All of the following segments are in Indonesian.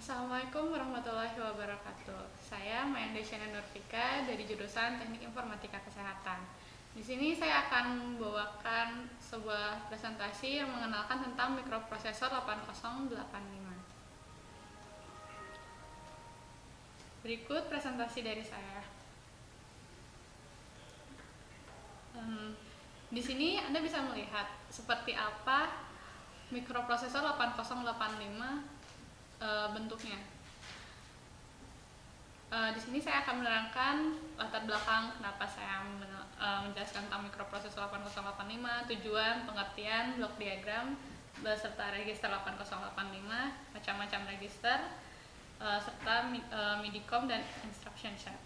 Assalamualaikum warahmatullahi wabarakatuh. Saya Mayan Desyana Nurfika dari jurusan Teknik Informatika Kesehatan. Di sini saya akan membawakan sebuah presentasi yang mengenalkan tentang mikroprosesor 8085. Berikut presentasi dari saya. Di sini Anda bisa melihat seperti apa mikroprosesor 8085 bentuknya. Di sini saya akan menerangkan latar belakang kenapa saya menjelaskan tentang mikroprosesor 8085, tujuan, pengertian, blok diagram, beserta register 8085, macam-macam register, serta MIDI-COM dan instruction set.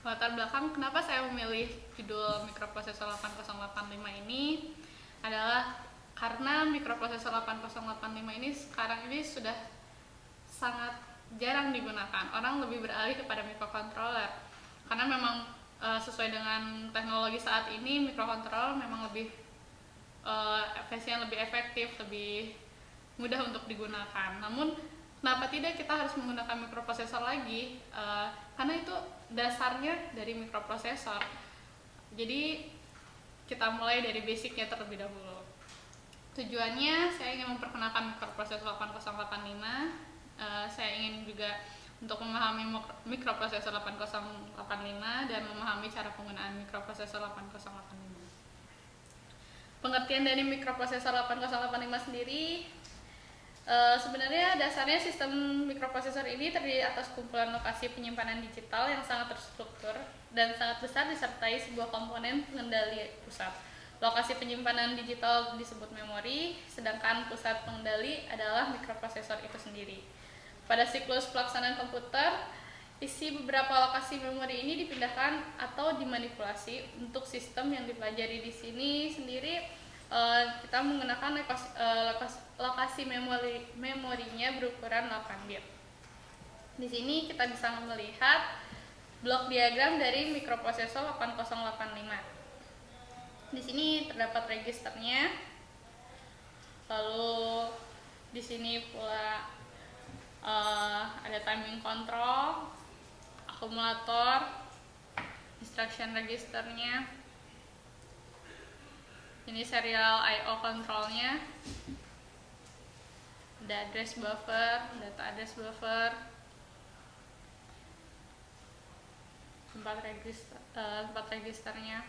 Latar belakang kenapa saya memilih judul mikroprosesor 8085 ini adalah karena mikroprosesor 8085 ini sekarang ini sudah sangat jarang digunakan. Orang lebih beralih kepada microcontroller karena memang sesuai dengan teknologi saat ini, microcontroller memang lebih efisien, lebih efektif, lebih mudah untuk digunakan. Namun kenapa tidak kita harus menggunakan mikroprosesor lagi? Karena itu dasarnya dari mikroprosesor. Jadi kita mulai dari basicnya terlebih dahulu. Tujuannya saya ingin memperkenalkan mikroprosesor 8085. Saya ingin juga untuk memahami mikroprosesor 8085 dan memahami cara penggunaan mikroprosesor 8085. Pengertian dari mikroprosesor 8085 sendiri, sebenarnya dasarnya sistem mikroprosesor ini terdiri atas kumpulan lokasi penyimpanan digital yang sangat terstruktur dan sangat besar disertai sebuah komponen pengendali pusat. Lokasi penyimpanan digital disebut memori, sedangkan pusat pengendali adalah mikroprosesor itu sendiri. Pada siklus pelaksanaan komputer, isi beberapa lokasi memori ini dipindahkan atau dimanipulasi. Untuk sistem yang dipelajari di sini sendiri, kita menggunakan lokasi memorinya berukuran 8 bit. Di sini kita bisa melihat blok diagram dari mikroprosesor 8085. Di sini terdapat registernya. Lalu di sini pula ada timing control, akumulator, instruction registernya. Ini serial I/O controlnya, ada address buffer, data address buffer, tempat registernya.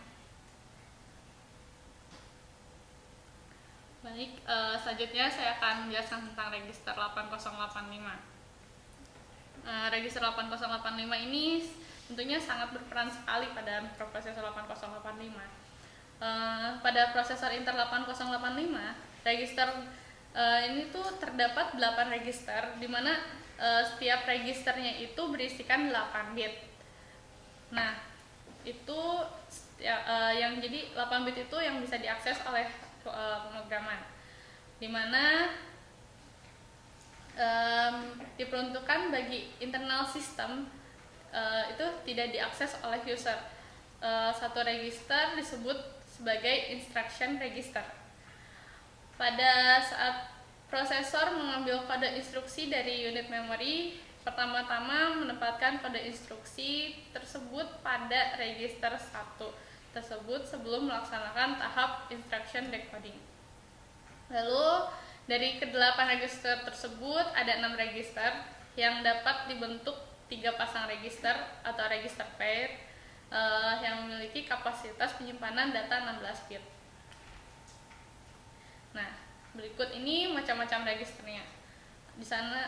Baik, selanjutnya saya akan menjelaskan tentang register 8085. Register 8085 ini tentunya sangat berperan sekali pada mikroprosesor 8085. Pada prosesor Intel 8085, register ini tuh terdapat 8 register, di mana setiap registernya itu berisikan 8 bit. Nah, itu yang jadi 8 bit itu yang bisa diakses oleh pemrograman, di mana diperuntukkan bagi internal sistem, itu tidak diakses oleh user. Satu register disebut sebagai instruction register. Pada saat prosesor mengambil kode instruksi dari unit memori, pertama-tama menempatkan kode instruksi tersebut pada register 1 tersebut sebelum melaksanakan tahap instruction decoding. Lalu dari ke-8 register tersebut ada 6 register yang dapat dibentuk 3 pasang register atau register pair yang memiliki kapasitas penyimpanan data 16 bit. Nah, berikut ini macam-macam registernya. Di sana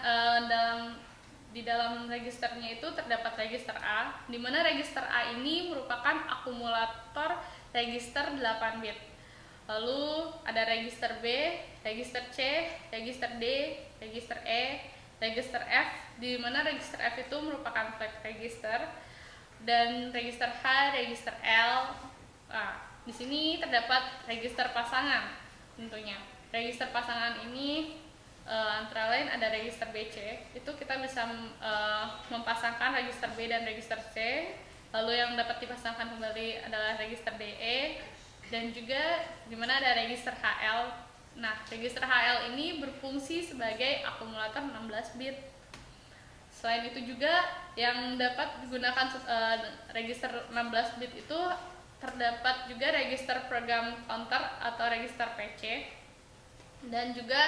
di dalam registernya itu terdapat register A, di mana register A ini merupakan akumulator register 8 bit. Lalu ada register B, register C, register D, register E, register F, di mana register F itu merupakan flag register, dan register H, register L. Nah, di sini terdapat register pasangan tentunya. Register pasangan ini antara lain ada register BC, itu kita bisa mempasangkan register B dan register C. Lalu yang dapat dipasangkan kembali adalah register DE, dan juga dimana ada register HL Nah, register HL ini berfungsi sebagai akumulator 16 bit. Selain itu juga yang dapat digunakan register 16 bit itu terdapat juga register program counter atau register PC dan juga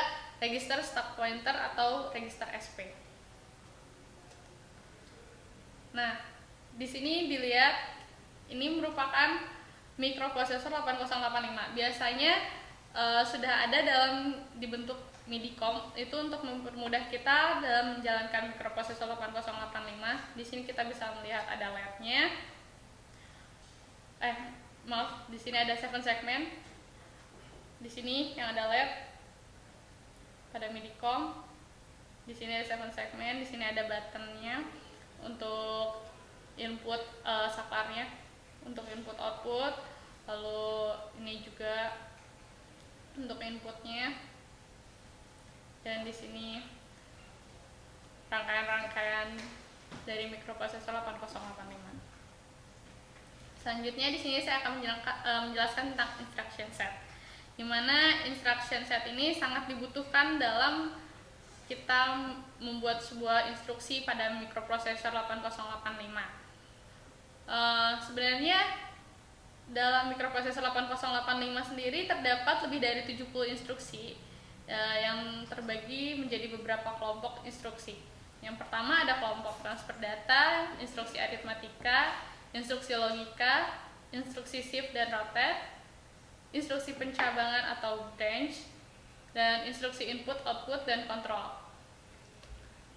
register stack pointer atau register SP. Nah, di sini dilihat ini merupakan mikroprosesor 8085. Biasanya sudah ada dalam dibentuk MIDI-COM itu untuk mempermudah kita dalam menjalankan mikroprosesor 8085. Di sini kita bisa melihat ada LED-nya. Maaf, di sini ada 7 segmen. Di sini yang ada LED pada MIDI-COM. Di sini ada 7 segmen, di sini ada button-nya untuk input saklarnya, untuk input output. Lalu ini juga untuk inputnya, dan di sini rangkaian-rangkaian dari mikroprosesor 8085. Selanjutnya di sini saya akan menjelaskan tentang instruction set, di mana instruction set ini sangat dibutuhkan dalam kita membuat sebuah instruksi pada mikroprosesor 8085. Sebenarnya dalam mikroprosesor 8085 sendiri terdapat lebih dari 70 instruksi yang terbagi menjadi beberapa kelompok instruksi. Yang pertama ada kelompok transfer data, instruksi aritmatika, instruksi logika, instruksi shift dan rotate, instruksi pencabangan atau branch, dan instruksi input, output, dan kontrol.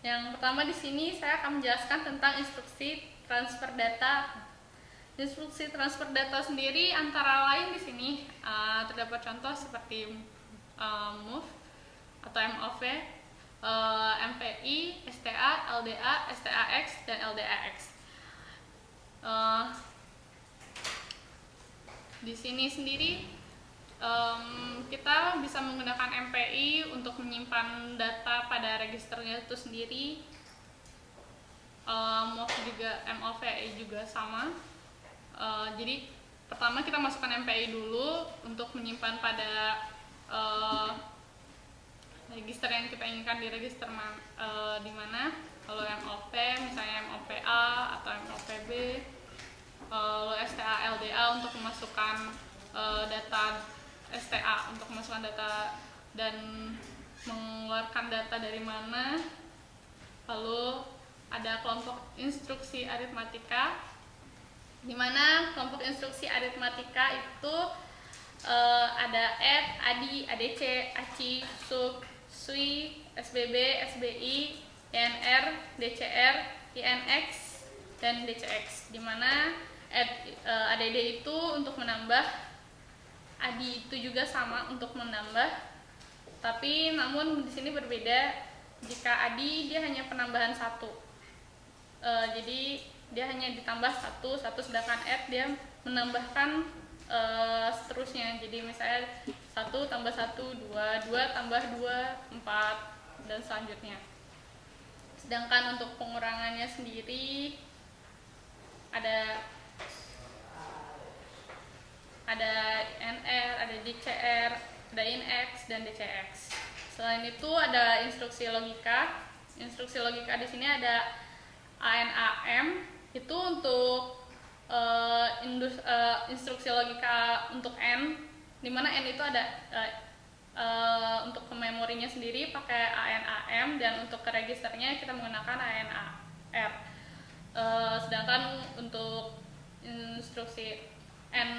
Yang pertama di sini saya akan menjelaskan tentang instruksi transfer data. Instruksi transfer data sendiri antara lain di sini terdapat contoh seperti move atau MOV, MPI, STA, LDA, STAX, dan LDAX. Di sini sendiri kita bisa menggunakan MPI untuk menyimpan data pada registernya itu sendiri. MOV juga, MOVI juga sama. Jadi pertama kita masukkan MPI dulu untuk menyimpan pada register yang kita inginkan di register di mana. Kalau MOV misalnya MOPA atau MOPB, lalu STA LDA untuk memasukkan data STA, untuk memasukkan data dan mengeluarkan data dari mana. Lalu ada kelompok instruksi aritmatika, di mana kelompok instruksi aritmatika itu ada add, adi, adc, aci, sub, sui, sbb, sbi, inr, dcr, inx, dan dcx. Di mana add itu untuk menambah, adi itu juga sama untuk menambah, tapi namun di sini berbeda. Jika adi dia hanya penambahan satu, jadi dia hanya ditambah satu, sedangkan add dia menambahkan seterusnya. Jadi misalnya 1 tambah 1, 2, 2 tambah 2, 4, dan selanjutnya. Sedangkan untuk pengurangannya sendiri ada NR, ada DCR, ada INX, dan DCX. Selain itu ada instruksi logika. Instruksi logika di sini ada ANAM, itu untuk instruksi logika untuk N, dimana N itu ada untuk ke memorinya sendiri pakai ANAM, dan untuk ke registernya kita menggunakan ANAR. Sedangkan untuk instruksi N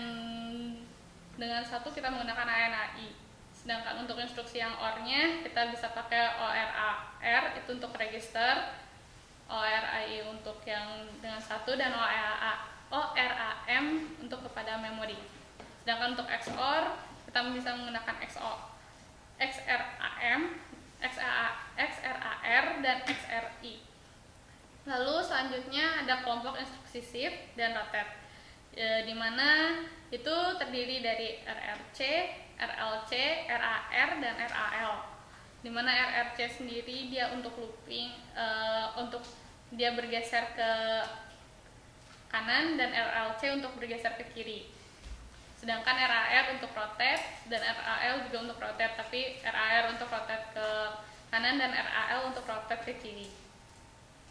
dengan 1 kita menggunakan ANAI. Sedangkan untuk instruksi yang OR-nya kita bisa pakai ORAR, itu untuk register, ORAI untuk yang dengan 1, dan ORAM untuk kepada memori. Sedangkan untuk XOR kita bisa menggunakan XRAM, XRAR, dan XRI. Lalu selanjutnya ada kelompok instruksi shift dan rotate, di mana itu terdiri dari RRC, RLC, RAR, dan RAL. Di mana RRC sendiri dia untuk looping, untuk dia bergeser ke kanan, dan RLC untuk bergeser ke kiri. Sedangkan RAR untuk rotate dan RAL juga untuk rotate, tapi RAR untuk rotate ke kanan dan RAL untuk rotate ke kiri.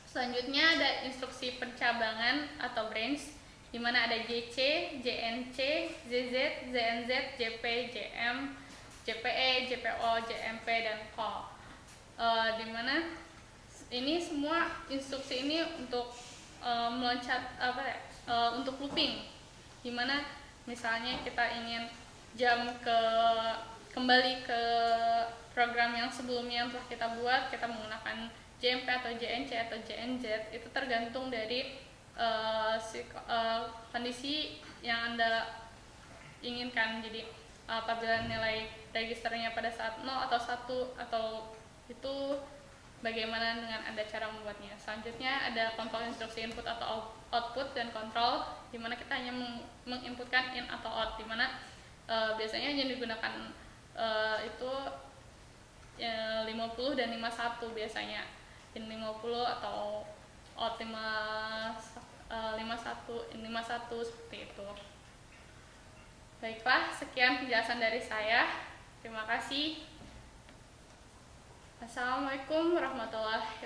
Selanjutnya ada instruksi pencabangan atau branch, di mana ada JC, JNC, ZZ, ZNZ, JP, JM, JPE, JPO, JMP, dan call. Di mana ini semua instruksi ini untuk meloncat untuk looping, di mana misalnya kita ingin kembali ke program yang sebelumnya yang telah kita buat, kita menggunakan JMP atau JNC atau JNZ, itu tergantung dari kondisi yang Anda inginkan. Jadi apabila nilai registernya pada saat 0 atau 1 atau itu bagaimana dengan Anda cara membuatnya. Selanjutnya ada kontrol instruksi input atau output dan kontrol, di mana kita hanya menginputkan in atau out, di mana biasanya yang digunakan itu 50 dan 51 biasanya. In 50 atau out 51, in 51 seperti itu. Baiklah, sekian penjelasan dari saya. Terima kasih. Assalamualaikum warahmatullahi